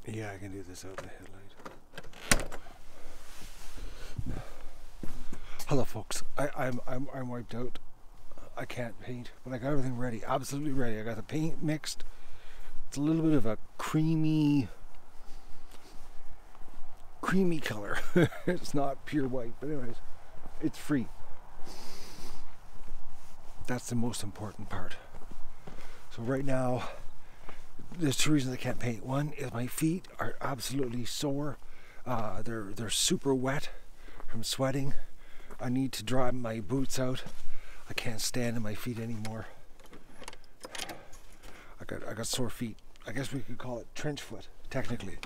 Yeah, I can do this out the headlight. Hello, folks. I'm wiped out. I can't paint, but I got everything ready. Absolutely ready. I got the paint mixed. It's a little bit of a creamy color. It's not pure white, but anyways, it's free. That's the most important part. So right now, there's two reasons I can't paint. One is my feet are absolutely sore. They're super wet from sweating. I need to dry my boots out. I can't stand in my feet anymore. I got sore feet. I guess we could call it trench foot, technically.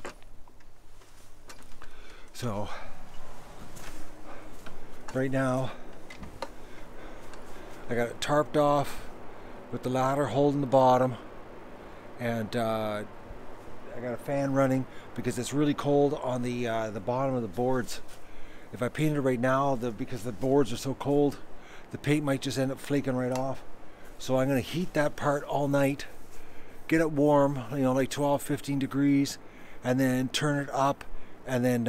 So right now I got it tarped off with the ladder holding the bottom, and I got a fan running because it's really cold on the bottom of the boards. If I painted it right now, because the boards are so cold, the paint might just end up flaking right off. So I'm going to heat that part all night, get it warm, like 12, 15 degrees, and then turn it up, and then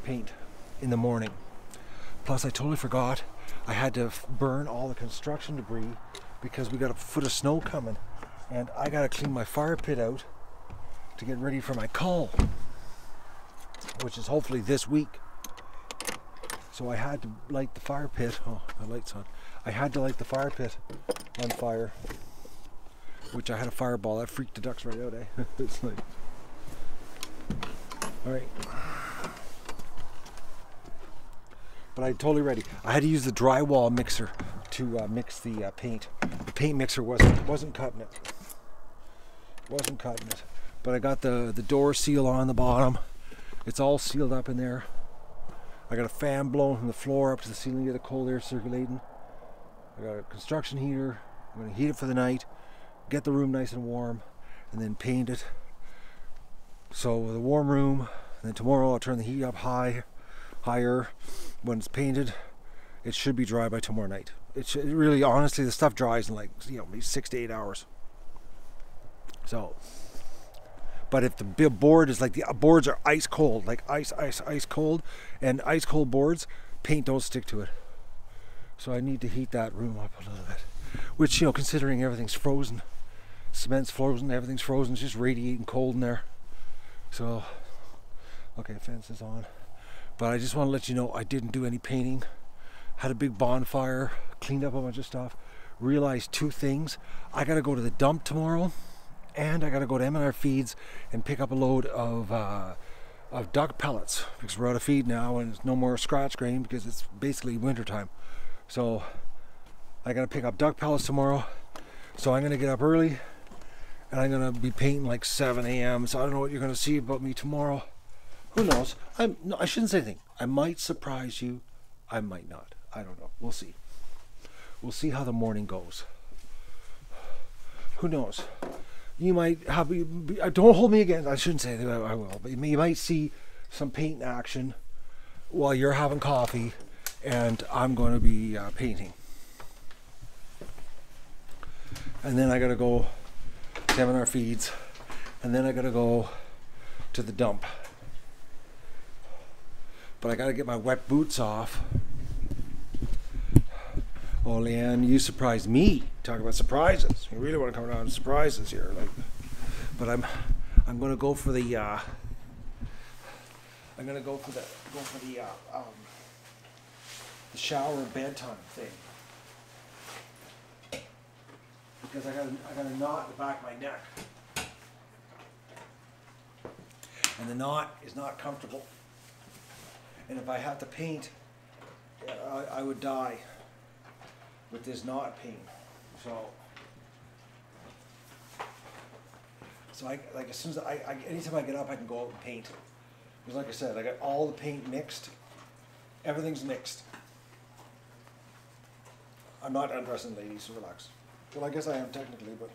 paint in the morning. Plus, I totally forgot I had to burn all the construction debris because we got a foot of snow coming, and I got to clean my fire pit out to get ready for my call, which is hopefully this week. So I had to light the fire pit. Oh, the light's on. I had to light the fire pit on fire, which I had a fireball. That freaked the ducks right out, eh? It's like, all right. But I'm totally ready. I had to use the drywall mixer to mix the paint. The paint mixer wasn't cutting it. Wasn't cutting it. But I got the door seal on the bottom. It's all sealed up in there. I got a fan blowing from the floor up to the ceiling to get the cold air circulating. I got a construction heater. I'm going to heat it for the night, get the room nice and warm, and then paint it. So the warm room, and then tomorrow I'll turn the heat up higher. When it's painted, it should be dry by tomorrow night. It really, honestly, the stuff dries in like maybe 6 to 8 hours. So, but if the board is like, the boards are ice cold, like ice cold, and ice cold boards, paint don't stick to it. So I need to heat that room up a little bit. Which, considering everything's frozen, cement's frozen, everything's frozen, it's just radiating cold in there. So, okay, fence is on. But I just want to let you know I didn't do any painting. Had a big bonfire, cleaned up a bunch of stuff. Realized two things. I got to go to the dump tomorrow, and I got to go to M&R Feeds and pick up a load of duck pellets, because we're out of feed now and it's no more scratch grain because it's basically wintertime. So I got to pick up duck pellets tomorrow. So I'm going to get up early, and I'm going to be painting like 7 a.m. So I don't know what you're going to see about me tomorrow. Who knows? I shouldn't say anything. I might surprise you. I might not. I don't know. We'll see. We'll see how the morning goes. Who knows? You might have... Don't hold me against... I shouldn't say that. I will. But you might see some paint action while you're having coffee, and I'm going to be painting. And then I got to go to M&R Feeds, and then I got to go to the dump. But I got to get my wet boots off. Oh, Leanne, you surprised me. Talk about surprises. You really want to come around with surprises here, but I'm going to go for the the shower bedtime thing, because I got a knot in the back of my neck, and the knot is not comfortable. And if I have to paint, I would die with this knot pain. So I like, as soon as anytime I get up, I can go out and paint. Because like I said, I got all the paint mixed. Everything's mixed. I'm not undressing, ladies, so relax. Well, I guess I am technically, but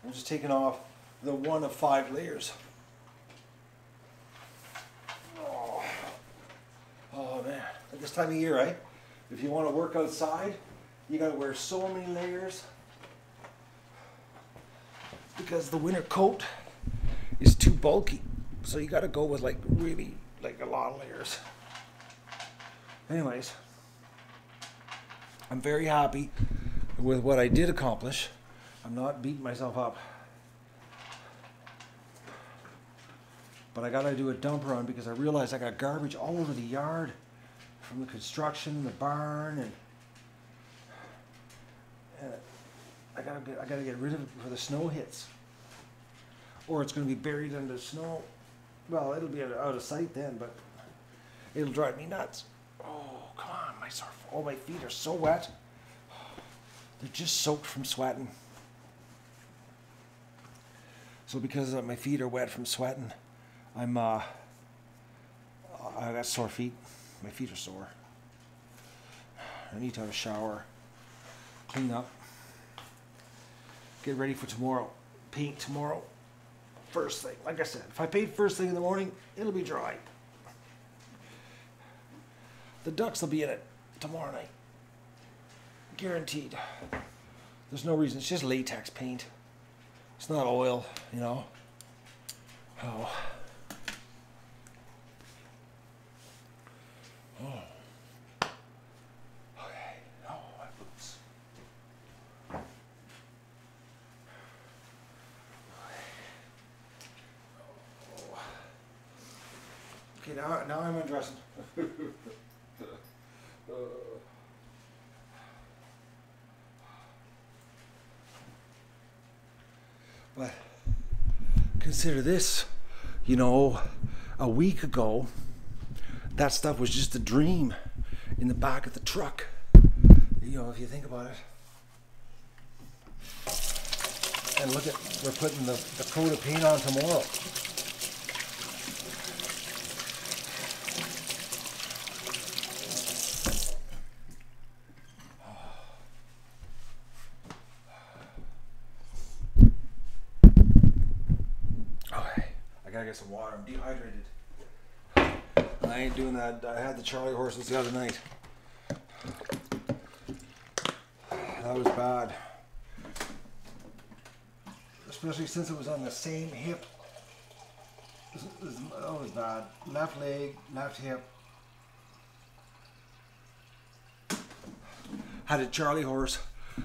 I'm just taking off the one of 5 layers. Oh man, at this time of year, right? If you want to work outside, you got to wear so many layers. because the winter coat is too bulky. So you got to go with like really like a lot of layers. Anyways, I'm very happy with what I did accomplish. I'm not beating myself up. But I gotta do a dump run because I realized I got garbage all over the yard from the construction, the barn, and I gotta get rid of it before the snow hits. Or it's gonna be buried under snow. Well, it'll be out of sight then, but it'll drive me nuts. Oh, come on, all my feet are so wet. They're just soaked from sweating. So because my feet are wet from sweating, I got sore feet. My feet are sore. I need to have a shower, clean up, get ready for tomorrow. Paint tomorrow, first thing. Like I said, if I paint first thing in the morning, it'll be dry. The ducks will be in it tomorrow night. Guaranteed. There's no reason. It's just latex paint. It's not oil, you know. Oh. Oh. Okay. Oh, my boots. Okay, now I'm undressing. But consider this, you know, a week ago, that stuff was just a dream in the back of the truck. You know, if you think about it. And look at, we're putting the coat of paint on tomorrow. I gotta get some water. I'm dehydrated. I ain't doing that. I had the Charlie horses the other night. That was bad. Especially since it was on the same hip. That was bad. Left leg, left hip. Had a Charlie horse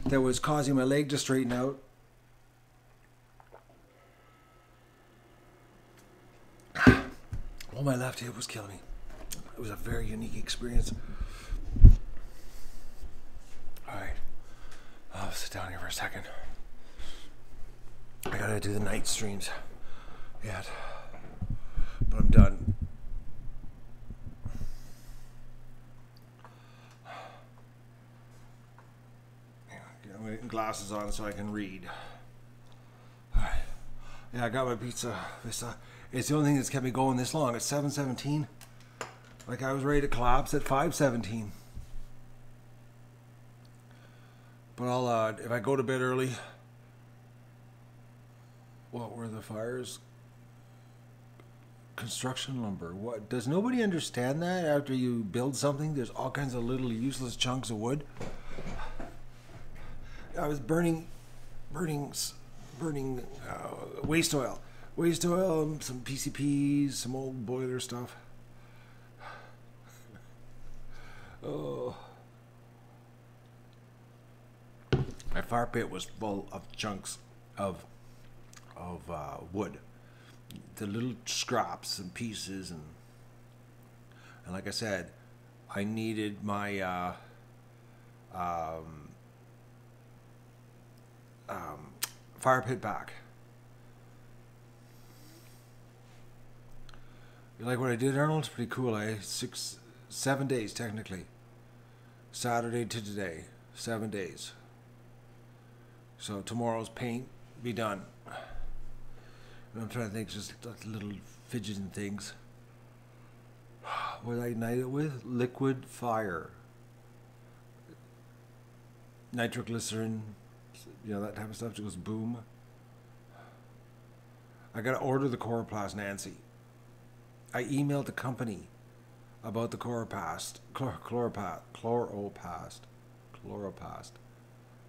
that was causing my leg to straighten out. Oh, my left hip was killing me. It was a very unique experience. Alright. I'll sit down here for a second. I gotta do the night streams yet. But I'm done. I'm getting glasses on so I can read. Alright. Yeah, I got my pizza. It's the only thing that's kept me going this long. It's 7:17. Like I was ready to collapse at 5:17. But I'll if I go to bed early. What were the fires? Construction lumber. What? Does nobody understand that after you build something, there's all kinds of little useless chunks of wood? I was burning waste oil. Waste oil, some PCPs, some old boiler stuff. Oh. My fire pit was full of chunks of wood. The little scraps and pieces, and like I said, I needed my fire pit back. You like what I did, Arnold? It's pretty cool, eh? 7 days technically. Saturday to today, 7 days. So tomorrow's paint be done. And I'm trying to think, just little fidgeting things. What did I ignite it with? Liquid fire, nitroglycerin, you know, that type of stuff. It goes boom. I gotta order the coroplast, Nancy. I emailed the company about the coroplast. Chloroplast.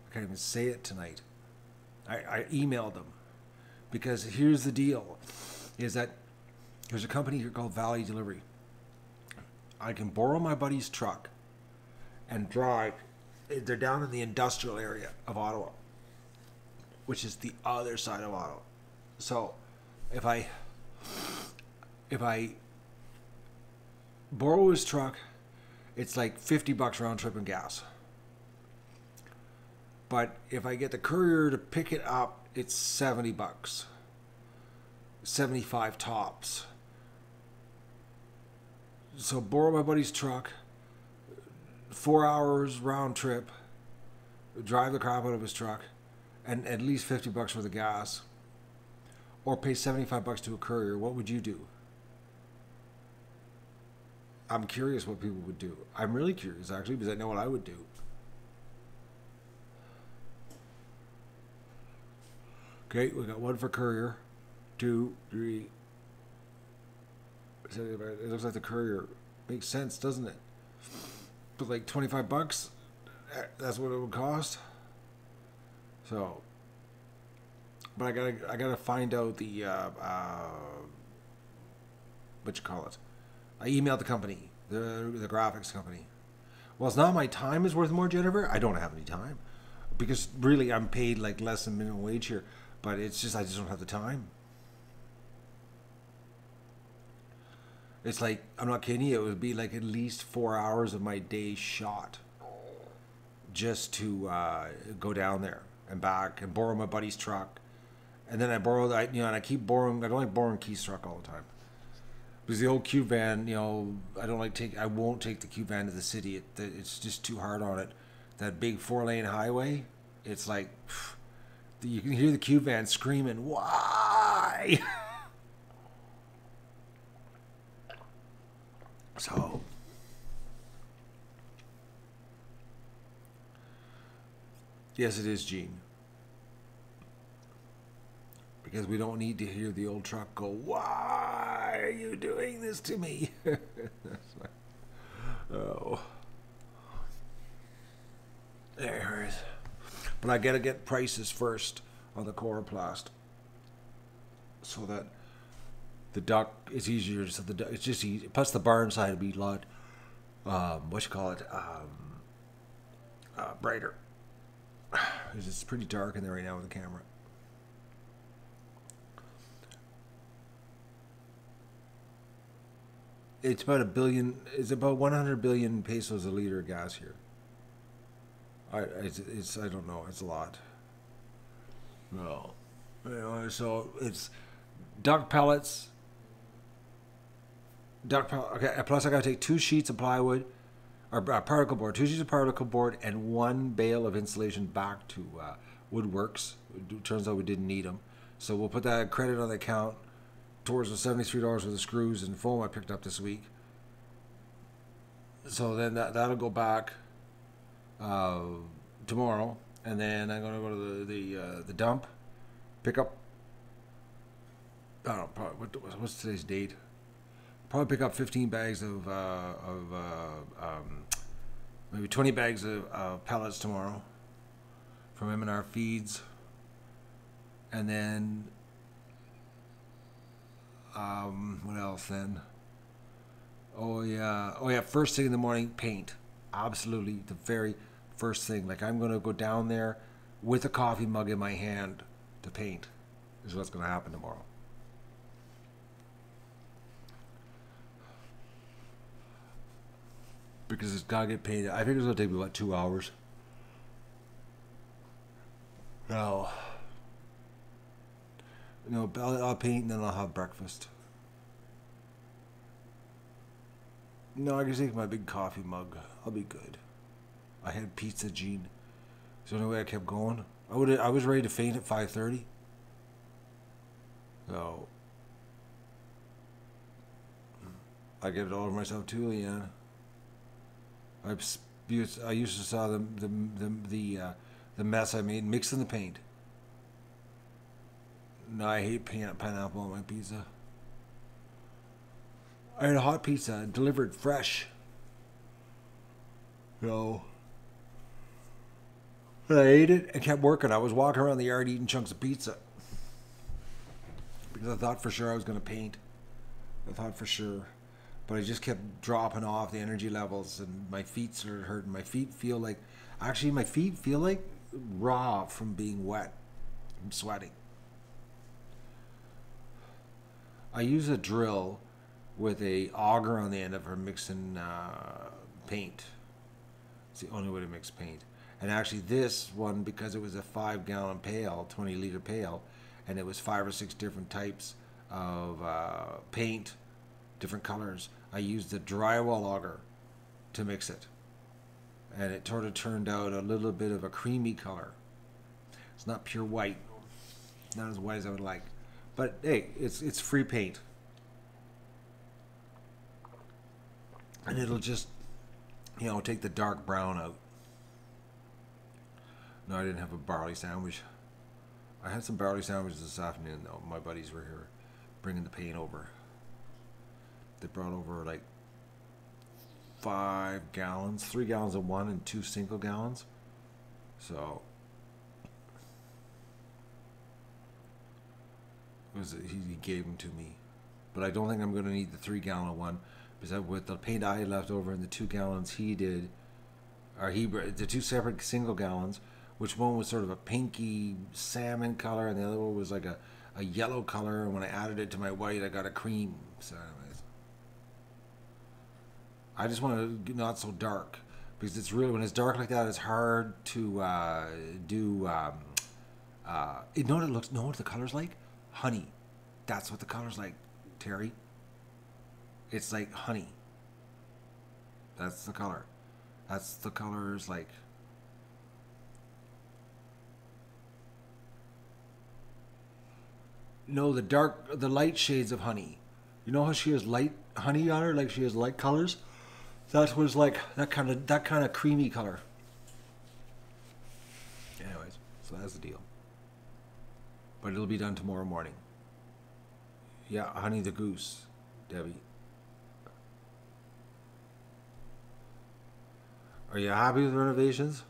I can't even say it tonight. I emailed them. Because here's the deal, is that there's a company here called Valley Delivery. I can borrow my buddy's truck and drive. They're down in the industrial area of Ottawa, which is the other side of Ottawa. So if I borrow his truck, it's like $50 round trip in gas. But if I get the courier to pick it up, it's $70, 75 tops. So borrow my buddy's truck, 4 hours round trip, drive the crap out of his truck, and at least $50 worth of gas, or pay $75 to a courier. What would you do? I'm curious what people would do. I'm really curious, actually, because I know what I would do. Okay, we got one for courier, 2, 3. It looks like the courier makes sense, doesn't it? But like $25, that's what it would cost. So, but I gotta find out the what you call it. I emailed the company, the graphics company. Well, it's not my time is worth more, Jennifer. I don't have any time because really I'm paid like less than minimum wage here. But it's just I just don't have the time. It's like, I'm not kidding you, it would be like at least 4 hours of my day shot just to go down there and back and borrow my buddy's truck. And then I borrow that, and I keep borrowing. I don't like borrowing Keith's truck all the time because the old Q van, I won't take the Q van to the city. It's just too hard on it. That big 4-lane highway, it's like you can hear the Q van screaming, "Why?" So, yes, it is, Gene. Because we don't need to hear the old truck go, "Why are you doing this to me?" Oh. There it is. But I gotta get prices first on the coroplast so that the duct is easier. So it's just easy. Plus the barn side will be a lot, brighter. It's pretty dark in there right now with the camera. It's about It's about 100 billion pesos a liter of gas here. I don't know. It's a lot. No, so it's duct pellets. Okay. Plus, I gotta take 2 sheets of plywood, or particle board, 2 sheets of particle board, and 1 bale of insulation back to Woodworks. It turns out we didn't need them, so we'll put that credit on the account towards the $73 worth of screws and foam I picked up this week. So then that'll go back tomorrow, and then I'm gonna go to the dump, pick up. I don't know, what's today's date? Probably pick up 15 bags of maybe 20 bags of pellets tomorrow from M&R Feeds, and then what else then? Oh yeah, first thing in the morning, paint. Absolutely, the very first thing. Like, I'm gonna go down there with a coffee mug in my hand to paint. Is what's gonna happen tomorrow. Because it's gotta get painted. I think it's gonna take me about 2 hours. No, I'll paint and then I'll have breakfast. No, I can take my big coffee mug. I'll be good. I had pizza, Gene. So the only way I kept going. I was ready to faint at 5:30. So I get it all over myself too, Leanne. I used to saw the mess I made mixing the paint. No, I hate pineapple on my pizza. I had a hot pizza delivered fresh. No. I ate it and kept working. I was walking around the yard eating chunks of pizza. because I thought for sure I was going to paint. I thought for sure. But I just kept dropping off the energy levels, and my feet started hurting. My feet feel like, actually my feet feel like raw from being wet. I'm sweating. I use a drill with a auger on the end of her mixing paint. It's the only way to mix paint. And actually this one, because it was a 5-gallon pail, 20-liter pail, and it was 5 or 6 different types of paint, different colors, I used the drywall auger to mix it. And it sort of turned out a little bit of a creamy color. It's not pure white. Not as white as I would like. But hey, it's free paint. And it'll just, you know, take the dark brown out. No, I didn't have a barley sandwich. I had some barley sandwiches this afternoon, though. My buddies were here bringing the paint over. They brought over like 5 gallons, 3 gallons of one and 2 single gallons. So he gave them to me, but I don't think I'm going to need the 3-gallon one, because with the paint I had left over and the 2 gallons he did, or the 2 separate single gallons, which one was sort of a pinky salmon color and the other one was like a yellow color, and when I added it to my white I got a cream. So anyways, I just want to not so dark, because it's really, when it's dark like that, it's hard to do. You know what it looks? Know what the color's like? Honey. That's what the color's like, Terry. It's like honey. That's the color. That's the color's like. No, the light shades of honey. You know how she has light honey on her, like she has light colors? That was like that kind of creamy color. Anyways, so that's the deal. But it'll be done tomorrow morning. Yeah, Honey the Goose, Debbie. Are you happy with the renovations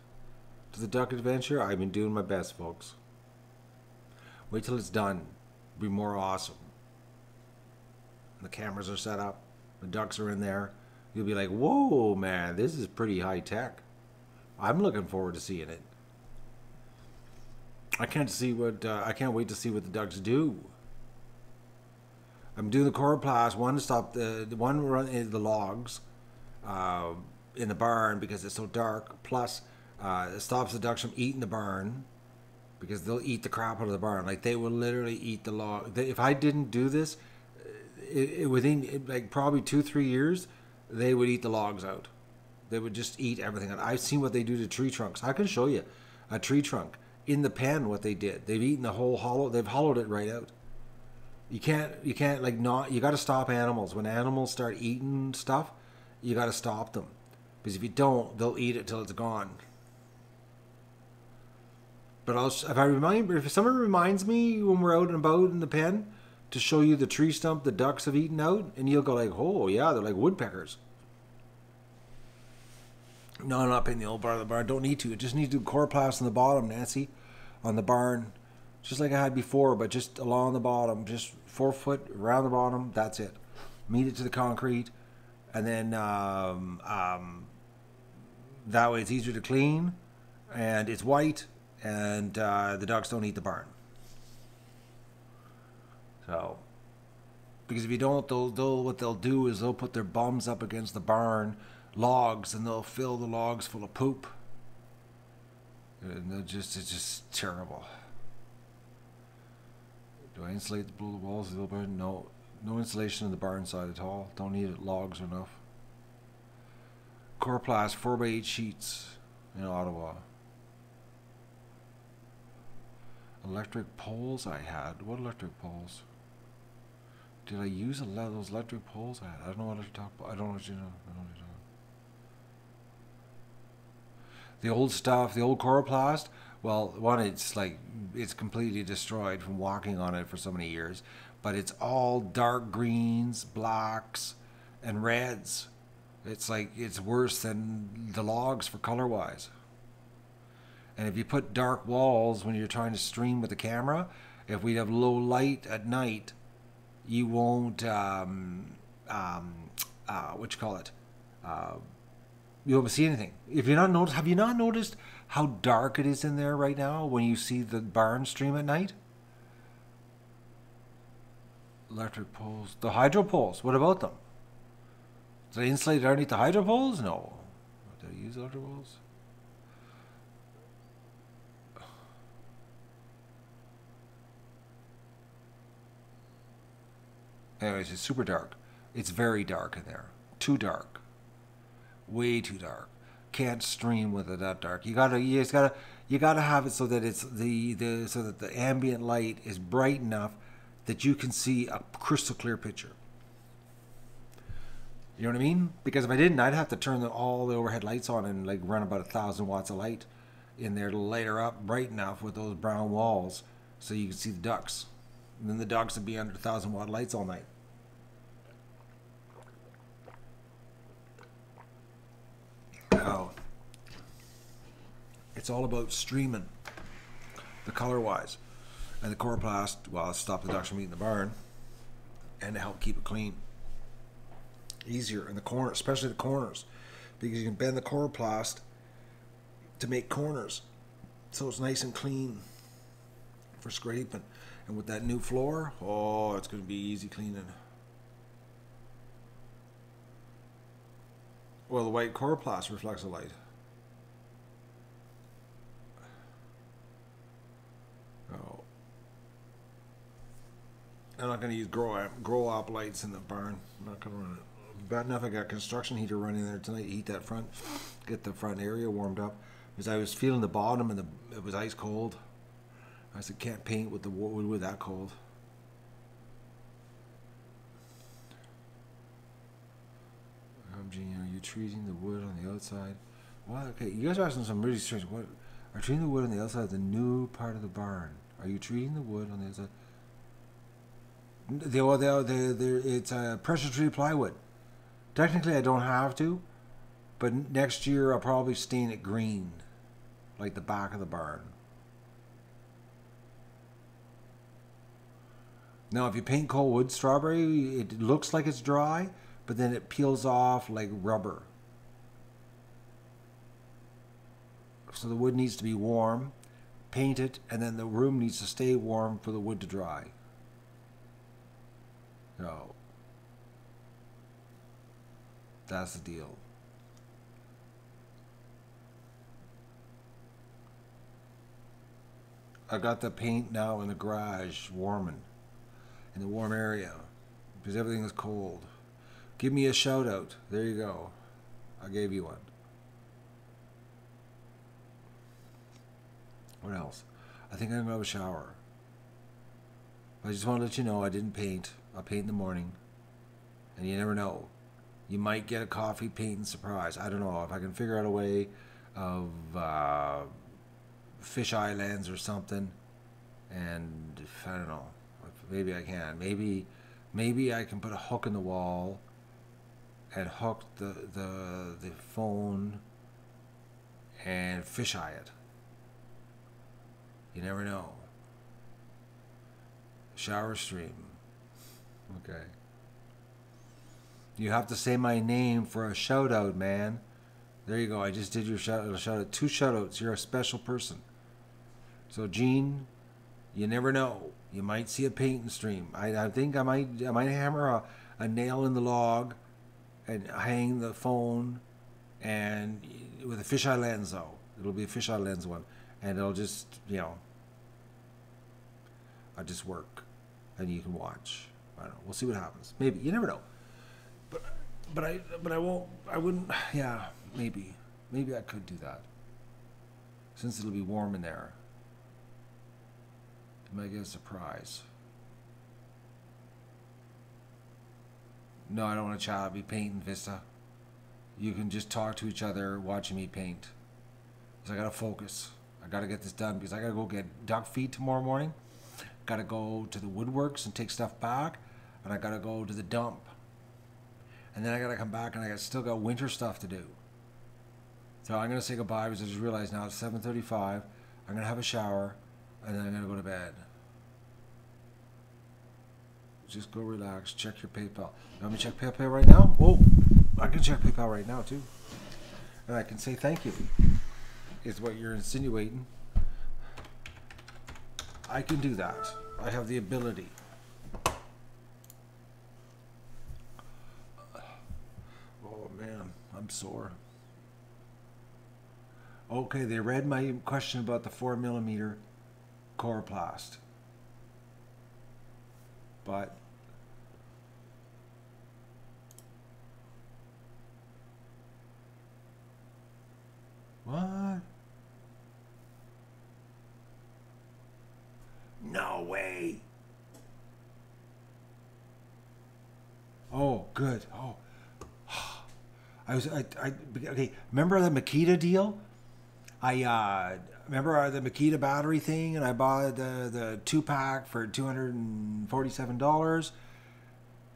to the Duck Adventure? I've been doing my best, folks. Wait till it's done. It'll be more awesome. The cameras are set up. The ducks are in there. You'll be like, whoa, man, this is pretty high tech. I'm looking forward to seeing it. I can't wait to see what the ducks do. I'm doing the coroplast, one to stop the logs in the barn because it's so dark. Plus, it stops the ducks from eating the barn, because they'll eat the crap out of the barn. Like, they will literally eat the log. If I didn't do this, within like probably 2-3 years, they would eat the logs out. They would just eat everything. I've seen what they do to tree trunks. I can show you a tree trunk in the pen. What they did, they've eaten the whole hollow. They've hollowed it right out. You can't like not. You got to stop animals. When animals start eating stuff, you got to stop them, because if you don't, they'll eat it till it's gone. But if someone reminds me when we're out and about in the pen to show you the tree stump the ducks have eaten out, and you'll go like, oh yeah, they're like woodpeckers. No, I'm not painting the old part of the barn. Don't need to. It just needs to do coroplast on the bottom, Nancy, on the barn, just like I had before, but just along the bottom, just 4 foot around the bottom. That's it. Meet it to the concrete, and then that way it's easier to clean, and it's white, and the ducks don't eat the barn. So, because if you don't, what they'll do is they'll put their bums up against the barn logs, and they'll fill the logs full of poop. And it's just terrible. Do I insulate the walls of the barn? No insulation in the barn side at all. Don't need it. Logs are enough. Coroplast 4x8 sheets in Ottawa. Electric poles I had. What electric poles? Did I use those electric poles I had? I don't know what you're talking about. I don't know what you know. The old stuff, the old coroplast, well, one, it's completely destroyed from walking on it for so many years, but it's all dark greens, blacks, and reds. It's like, it's worse than the logs for color-wise. And if you put dark walls when you're trying to stream with the camera, if we have low light at night, You won't, what you call it? You won't see anything. If you're not noticed, have you not noticed how dark it is in there right now when you see the barn stream at night? Electric poles. The hydro poles, what about them? Do they insulate underneath the hydro poles? No. Do they use electric poles? Anyways, it's super dark. It's very dark in there. Too dark. Way too dark. Can't stream with it that dark. You gotta have it so that it's so that the ambient light is bright enough that you can see a crystal clear picture. You know what I mean? Because if I didn't, I'd have to turn all the overhead lights on and like run about 1,000 watts of light in there to light her up bright enough with those brown walls so you can see the ducks. And then the ducks would be under 1,000-watt lights all night. Oh. It's all about streaming, the color-wise. And the coroplast, well, stop the ducks from eating the barn and to help keep it clean. Easier in the corner, especially the corners, because you can bend the coroplast to make corners so it's nice and clean for scraping. And with that new floor, oh, it's going to be easy cleaning. Well, the white coroplast reflects the light. Oh. I'm not going to use grow up lights in the barn. I'm not going to run it. Bad enough I got a construction heater running there tonight to heat that front, get the front area warmed up. Because I was feeling the bottom and it was ice cold. I said, can't paint with the wood with that cold. Gene, are you treating the wood on the outside? What? Okay, you guys are asking some really strange. What? Are you treating the wood on the outside of the new part of the barn? Are you treating the wood on the outside? It's a pressure treated plywood. Technically, I don't have to, but next year I'll probably stain it green, like the back of the barn. Now, if you paint cold wood strawberry, it looks like it's dry, but then it peels off like rubber. So the wood needs to be warm, paint it, and then the room needs to stay warm for the wood to dry. So that's the deal. I got the paint now in the garage warming, in the warm area, because everything is cold. Give me a shout out. There you go. I gave you one. What else? I think I'm going to have a shower. I just want to let you know I didn't paint. I'll paint in the morning. And you never know. You might get a coffee painting surprise. I don't know. If I can figure out a way of fisheye lens or something. And I don't know. Maybe I can. Maybe I can put a hook in the wall and hook the phone and fisheye it. You never know. Shower stream. Okay. You have to say my name for a shout out, man. There you go. I just did your shout out. 2 shout outs. You're a special person. So Gene, you never know. You might see a painting stream. I think I might hammer a nail in the log and hang the phone and with a fisheye lens though. It'll be a fisheye lens one. And it'll just, I'll just work. And you can watch. I don't know. We'll see what happens. Maybe. You never know. But I wouldn't, yeah, maybe. Maybe I could do that. Since it'll be warm in there. You might get a surprise. No, I don't want to chat. I'll be painting Vista. You can just talk to each other watching me paint. Because I got to focus. I got to get this done because I got to go get duck feed tomorrow morning. Got to go to the woodworks and take stuff back. And I got to go to the dump. And then I got to come back and I still got winter stuff to do. So I'm going to say goodbye because I just realized now it's 7:35. I'm going to have a shower and then I'm going to go to bed. Just go relax. Check your PayPal. You want me to check PayPal right now? Oh, I can check PayPal right now too. And I can say thank you. Is what you're insinuating. I can do that. I have the ability. Oh man, I'm sore. Okay, they read my question about the 4mm coroplast. But what? No way. Oh, good. Oh, okay. Remember the Makita deal? I remember the Makita battery thing, and I bought the 2-pack for $247.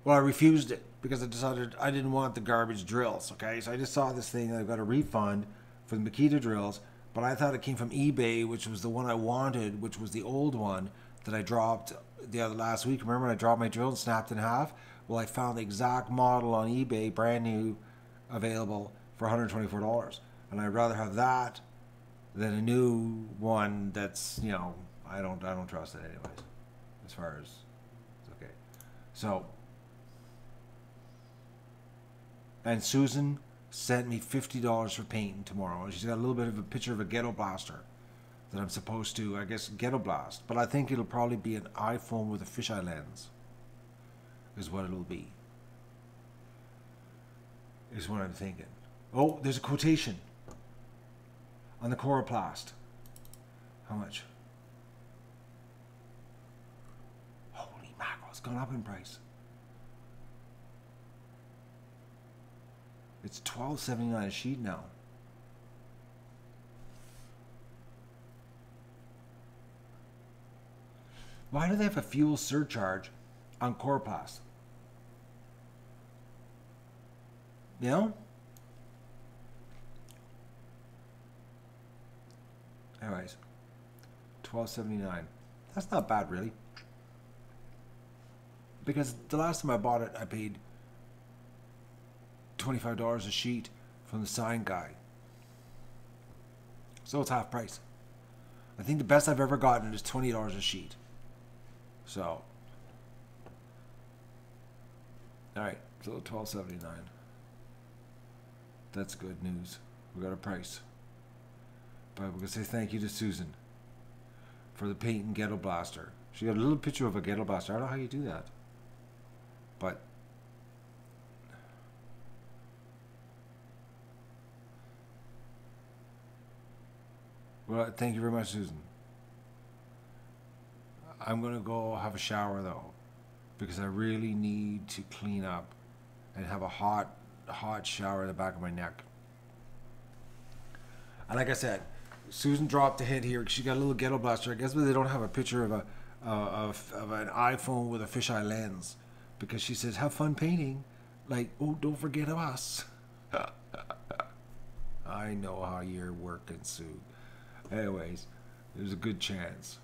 Well, I refused it because I decided I didn't want the garbage drills. Okay, so I just saw this thing. I got a refund for the Makita drills, but I thought it came from eBay, which was the one I wanted, which was the old one that I dropped last week. Remember when I dropped my drill and snapped in half? Well, I found the exact model on eBay, brand new, available for $124, and I'd rather have that than a new one that's, you know, I don't trust it anyways. As far as okay, so. And Susan sent me $50 for painting tomorrow. She's got a little bit of a picture of a ghetto blaster that I'm supposed to, I guess, ghetto blast. But I think it'll probably be an iPhone with a fisheye lens. Is what it'll be. Is what I'm thinking. Oh, there's a quotation on the coroplast. How much? Holy mackerel, it's gone up in price. It's $12.79 a sheet now. Why do they have a fuel surcharge on coroplast? You know? Anyways, $12.79. That's not bad, really. Because the last time I bought it, I paid $25 a sheet from the sign guy. So it's half price. I think the best I've ever gotten is $20 a sheet. So, alright, so $12.79. That's good news. We got a price. But we're going to say thank you to Susan for the paint and ghetto blaster. She got a little picture of a ghetto blaster. I don't know how you do that. But well, thank you very much, Susan. I'm going to go have a shower, though, because I really need to clean up and have a hot shower in the back of my neck. And like I said, Susan dropped a hint here. She got a little ghetto blaster. I guess they don't have a picture of an iPhone with a fisheye lens, because she says, have fun painting. Like, oh, don't forget us. I know how you're working, Sue. Anyways, there's a good chance.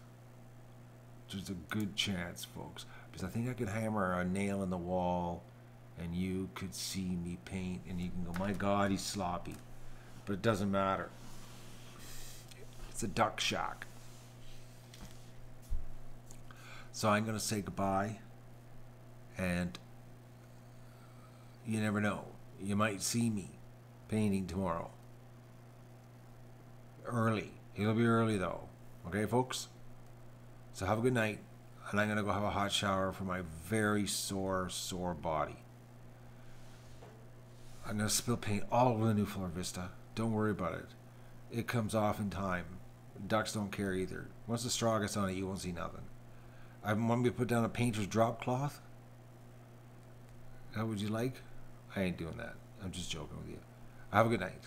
There's a good chance, folks. Because I think I could hammer a nail in the wall and you could see me paint and you can go, my God, he's sloppy. But it doesn't matter. It's a duck shack. So I'm going to say goodbye. And you never know. You might see me painting tomorrow. Early. It'll be early though. Okay, folks? So have a good night. And I'm going to go have a hot shower for my very sore body. I'm going to spill paint all over the new Flora Vista. Don't worry about it. It comes off in time. Ducks don't care either. Once the straw gets on it, you won't see nothing. I want me to put down a painter's drop cloth. How would you like? I ain't doing that. I'm just joking with you. Have a good night.